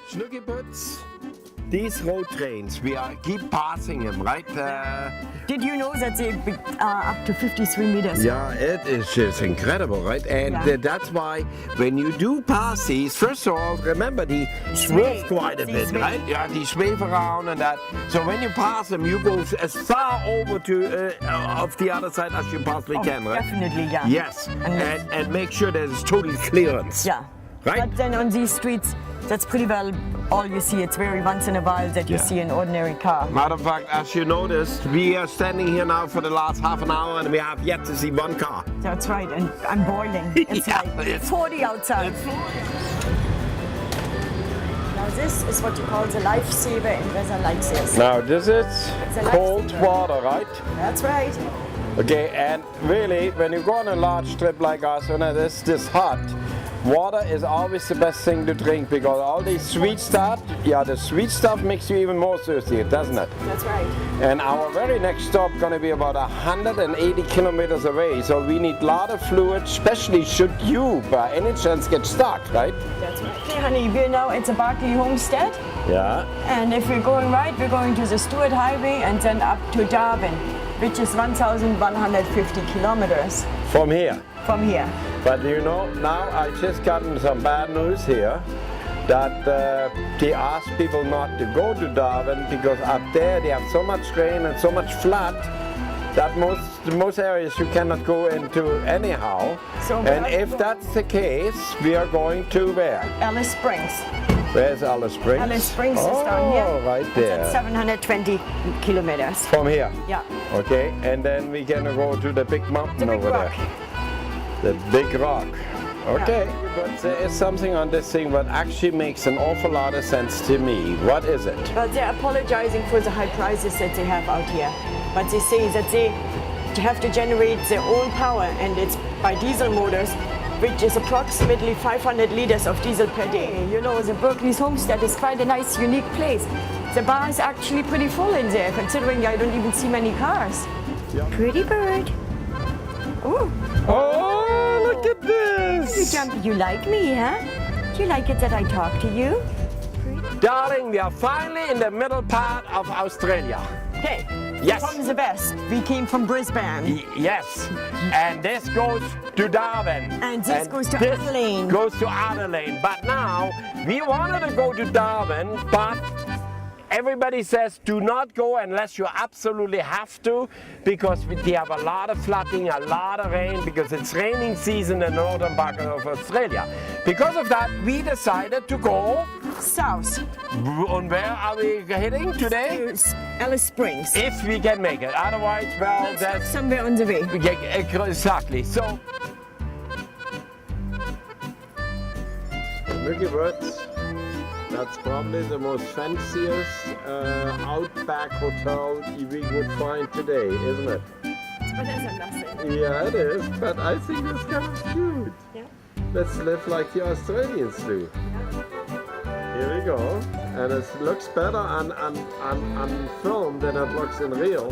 Schnuggiebutts, these road trains, we keep passing them, right? Did you know that they are up to 53 meters? Yeah, it is just incredible, right? And that's why when you do pass these, first of all, remember they swerve quite a bit, right? Yeah, they swave around and that. So when you pass them, you go as far over to of the other side as you possibly can, right? Definitely, yeah. Yes, and make sure there's total clearance. Yeah. Right? But then on these streets, that's pretty well all you see. It's very once in a while that you see an ordinary car. Matter of fact, as you noticed, we are standing here now for the last half an hour and we have yet to see one car. That's right, and I'm boiling. It's like 40 outside. Now this is what you call the lifesaver in weather like this. Now this is cold water, right? That's right. Okay, and really, when you go on a large trip like us, when it is this hot, water is always the best thing to drink because all the sweet stuff, the sweet stuff makes you even more thirsty, doesn't it? That's right. And our very next stop going to be about 180 kilometers away, so we need a lot of fluid, especially should you by any chance get stuck, right? That's right. Okay, honey, we're now at the Barkley Homestead. Yeah. And if we're going right, we're going to the Stuart Highway and then up to Darwin, which is 1,150 kilometers. From here? From here. But you know, now I just gotten some bad news here that they ask people not to go to Darwin because up there they have so much rain and so much flood that most areas you cannot go into anyhow. So and if that's the case, we are going to where? Alice Springs. Where's Alice Springs? Alice Springs is down here. Oh, right there. It's 720 kilometers. From here? Yeah. Okay, and then we're gonna go to the big mountain over there. The big rock. Okay, yeah. But there is something on this thing that actually makes an awful lot of sense to me. What is it? Well, they're apologizing for the high prices that they have out here. But they say that they have to generate their own power, and it's by diesel motors, which is approximately 500 liters of diesel per day. You know, the Berkeley's Homestead is quite a nice, unique place. The bar is actually pretty full in there, considering I don't even see many cars. Yeah. Pretty bird. Ooh. Oh, look at this! You like me, huh? Do you like it that I talk to you? Darling, we are finally in the middle part of Australia. Okay. Yes. From the west. We came from Brisbane. Yes. And this goes to Darwin. And this goes to Adelaide. This goes to Adelaide. But now, we wanted to go to Darwin, but everybody says do not go unless you absolutely have to, because they have a lot of flooding, a lot of rain, because it's raining season in the northern part of Australia. Because of that, we decided to go south. And where are we heading today? Alice Springs. If we can make it. Otherwise, well, that's somewhere on the way. Exactly. So, look at what. That's probably the most fanciest outback hotel we would find today, isn't it? But there's nothing. Yeah, it is, but I think it's kind of cute. Yeah. Let's live like the Australians do. Yeah. Here we go. And it looks better on film than it looks in real.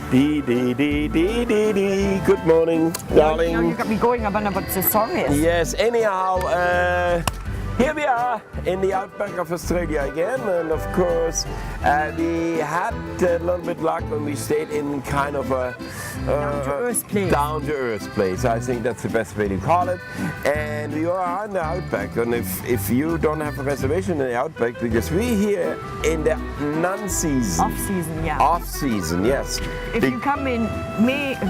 Dee dee dee dee dee dee. Good morning, darling. Now you got me going about what the song is. Yes, anyhow, here we are in the outback of Australia again, and of course we had a little bit luck when we stayed in kind of a down-to-earth place. I think that's the best way to call it. And we are in the outback, and if you don't have a reservation in the outback, because we're here in the non-season. Off-season, yeah. Off-season, yes. If you come in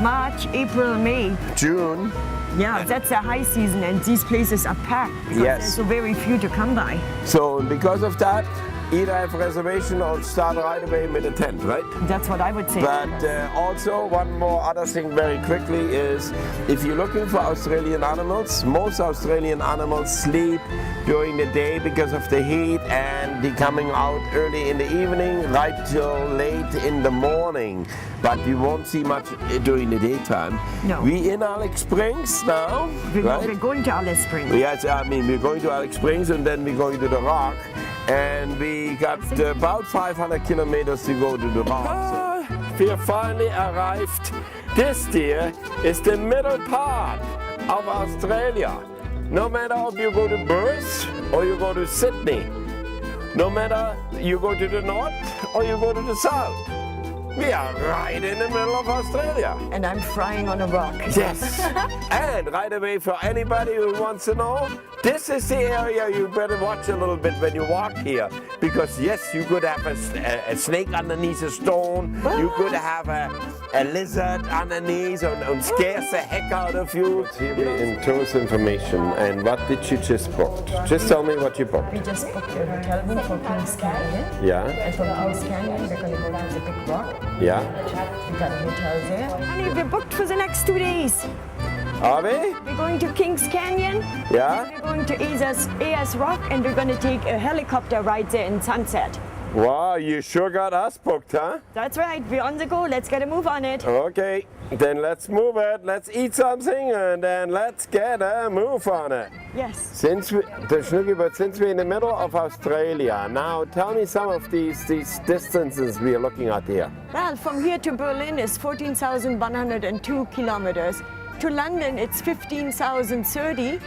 March, April, May. June. Yeah, that's a high season, and these places are packed because there's so very few to come by. So because of that, either have a reservation or start right away with a tent, right? That's what I would say. But also one more other thing very quickly is, if you're looking for Australian animals, most Australian animals sleep during the day because of the heat, and they're coming out early in the evening right till late in the morning. But you won't see much during the daytime. No. We in Alice Springs now, right? We're going to Alice Springs. Yes, I mean we're going to Alice Springs and then we're going to the Rock, and we got about 500 kilometers to go to the Rock. We have finally arrived. This here is the middle part of Australia. No matter if you go to Perth or you go to Sydney. No matter you go to the north or you go to the south. We are right in the middle of Australia. And I'm frying on a rock. Yes. And right away, for anybody who wants to know, this is the area you better watch a little bit when you walk here. Because yes, you could have a snake underneath a stone. You could have a lizard underneath and scares the heck out of you. In tourist information, and what did you just book? Just tell me what you booked. We just booked a hotel room for Kings Canyon. Yeah, And from Kings Canyon, we're going to go to the big rock. yeah. We got a hotel there. Honey, we're booked for the next 2 days. Are we? We're going to Kings Canyon. Yeah? We're going to Ayers Rock, and we're going to take a helicopter ride there in Sunset. Wow, you sure got us booked, huh? That's right. We're on the go. Let's get a move on it. Okay, then let's move it. Let's eat something and then let's get a move on it. Yes. Since we're in the middle of Australia, now tell me some of these distances we are looking at here. Well, from here to Berlin is 14,102 kilometers. To London, it's 15,030.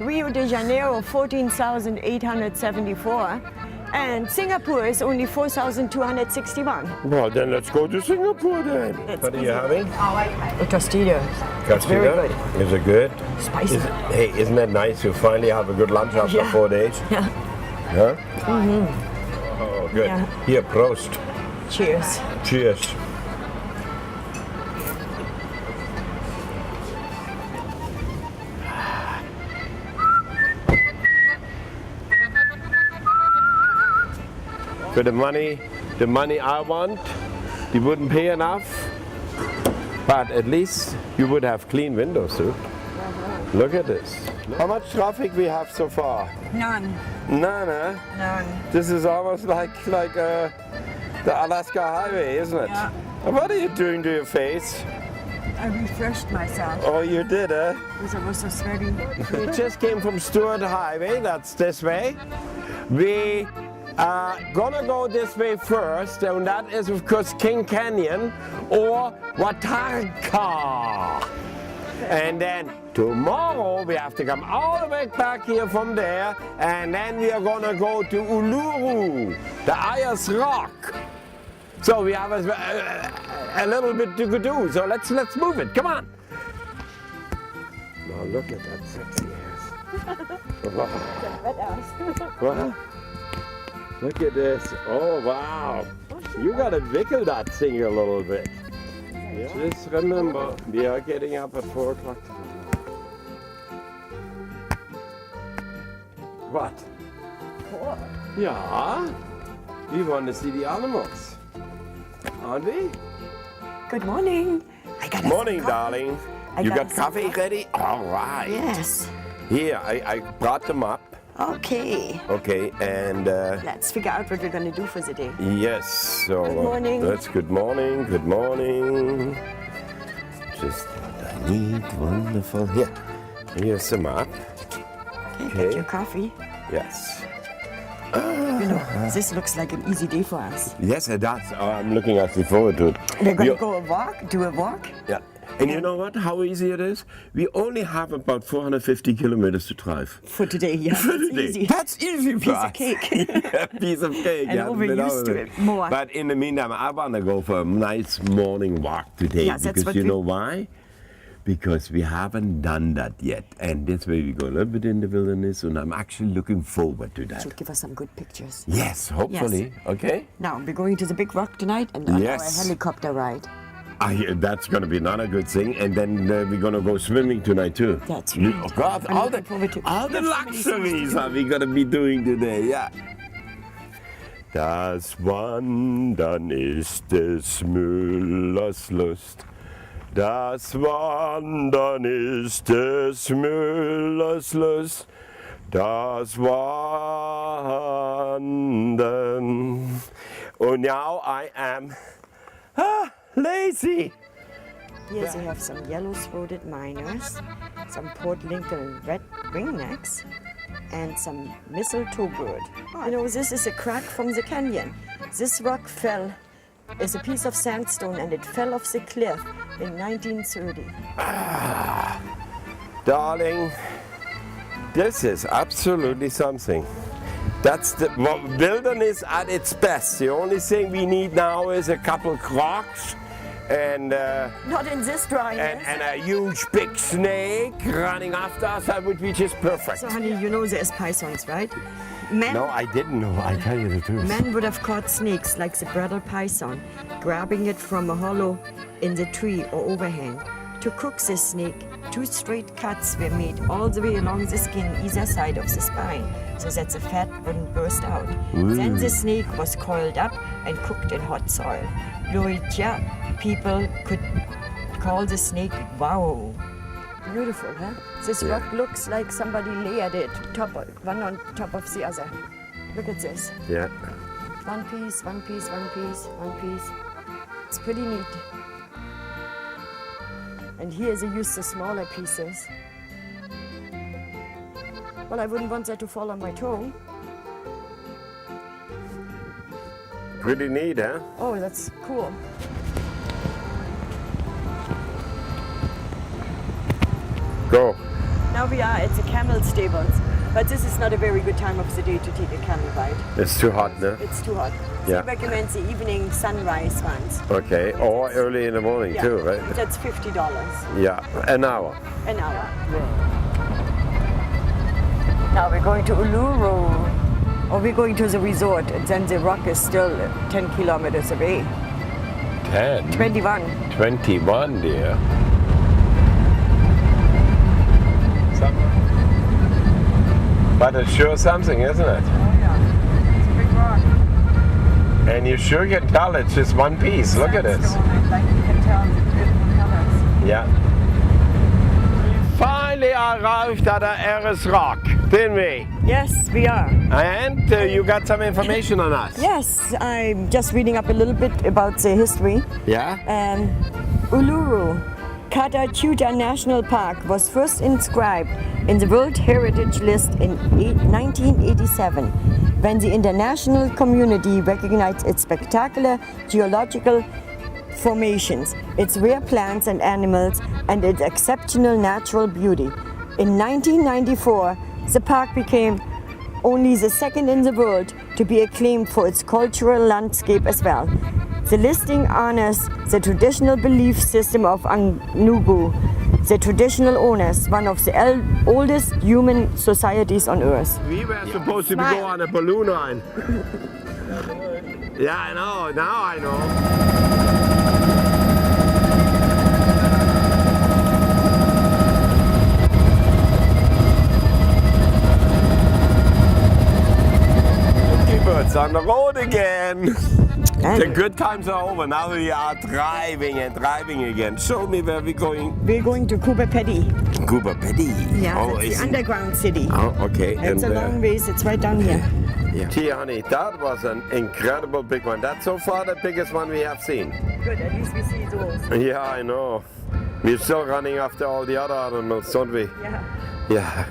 Rio de Janeiro, 14,874. And Singapore is only 4,261. Well, then let's go to Singapore then. What are you having? A tortilla. Very good. Is it good? Spicy. Hey, isn't that nice? You finally have a good lunch after Yeah. 4 days. Yeah. Huh? Oh, good. Yeah. Here, Prost. Cheers. Cheers. For the money I want, you wouldn't pay enough, but at least you would have clean windows too. Look at this. How much traffic we have so far? None. None, huh? None. This is almost like the Alaska Highway, isn't it? Yeah. What are you doing to your face? I refreshed myself Oh, you did, huh? because I was so sweaty. We just came from Stuart Highway, that's this way. We are gonna go this way first, and that is of course King Canyon or Watarka. And then tomorrow we have to come all the way back here from there, and then we are gonna go to Uluru, the Ayers Rock. So we have a little bit to do, so let's move it, come on. Now look at that sexy ass. Wow. Look at this. Oh, wow. You got to wiggle that thing a little bit. Just remember, we are getting up at 4 o'clock. What? 4. Yeah. We want to see the animals. Aren't we? Good morning. Good morning, darling. You got coffee ready? All right. Yes. Here, I brought them up. Okay. Okay, and Let's figure out what we're going to do for the day. yes, so Good morning. That's good morning. Just what I need, wonderful. Here's the map. Okay, get your coffee. Yes. You know, this looks like an easy day for us. Yes, it does. Oh, I'm looking actually forward to it. We're going We- to go do a walk. Yeah. And you know what? How easy it is? We only have about 450 kilometers to drive. For today, yeah. For That's today. easy. That's easy for Piece us. of cake. A piece of cake. And yeah, we're without used to it more. But in the meantime, I want to go for a nice morning walk today. Yes, that's because what you we- know why? Because we haven't done that yet. And this way we go a little bit in the wilderness, and I'm actually looking forward to that. Should give us some good pictures. Yes, hopefully. Okay? Now, we're going to the big rock tonight and on Yes. our helicopter ride. That's going to be another good thing. And then we're going to go swimming tonight too. That's right. Oh God, I'm all looking forward to the, all the so many things to luxuries are we going to be doing today. Yeah. Das Wandern ist des Müllers Lust. Das Wandern ist des Müllers Lust. Das Wandern. And now I am lazy. Here they have some yellow-throated miners, some Port Lincoln red ringnecks, and some mistletoe bird. You know, this is a crack from the canyon. This rock is a piece of sandstone, and it fell off the cliff in 1930. Darling, This is absolutely something. That's the wilderness at its best. The only thing we need now is a couple crocs and Not in this dryness. and a huge big snake running after us. That would be just perfect. So, honey, you know there's pythons, right? Men, No, I didn't know. I tell you the truth. men would have caught snakes like the bridal python, grabbing it from a hollow in the tree or overhang. To cook this snake, 2 straight cuts were made all the way along the skin either side of the spine, so that the fat wouldn't burst out. Then the snake was coiled up and cooked in hot soil. Luitia people could call the snake wow. Beautiful, huh? This rock looks like somebody layered it, one on top of the other. Look at this. Yeah. One piece, one piece, one piece, one piece. It's pretty neat. And here they use the smaller pieces. Well, I wouldn't want that to fall on my toe. Pretty neat, huh? Oh, that's cool. Go. Now we are at the camel stables, but this is not a very good time of the day to take a camel ride. It's too hot, no? It's too hot. Yeah. They recommend the evening sunrise ones. Okay. Or early in the morning too, right? That's $50 Yeah. An hour. an hour. Now we're going to Uluru, or we're going to the resort, and then the rock is still 10 kilometers away. 10. 21. 21, dear. But it's sure something, isn't it? Oh yeah, it's a big rock. And you sure can tell it's just one piece. Look at it. Sandstone, like you can tell the beautiful colors. Yeah. We finally arrived at the Ayers Rock, didn't we? Yes, we are. And you got some information on us. Yes, I'm just reading up a little bit about the history. Yeah? Uluru, Kata Tiuta National Park was first inscribed in the World Heritage List in 1987, when the international community recognized its spectacular geological formations, its rare plants and animals, and its exceptional natural beauty. In 1994, the park became only the second in the world to be acclaimed for its cultural landscape as well. The listing honors the traditional belief system of Anugu, the traditional owners, one of the oldest human societies on Earth. We were supposed to Smile. go on a balloon ride. Yeah, I know. Now I know. It's on the road again. The good times are over. Now we are driving and driving again. Show me where we're going. We're going to Kuba Pedi. Kuba Pedi. Yeah, Oh, that's is the it? underground city. Oh, okay. It's a long ways. It's right down here. yeah. Gee, honey, that was an incredible big one. That's so far the biggest one we have seen. Good, at least we see those. Yeah, I know. We're still running after all the other animals, don't we? Yeah. Yeah.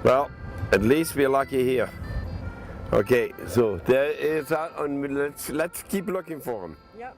Well, at least we're lucky here. Okay, so there is that, and let's keep looking for him. Yep.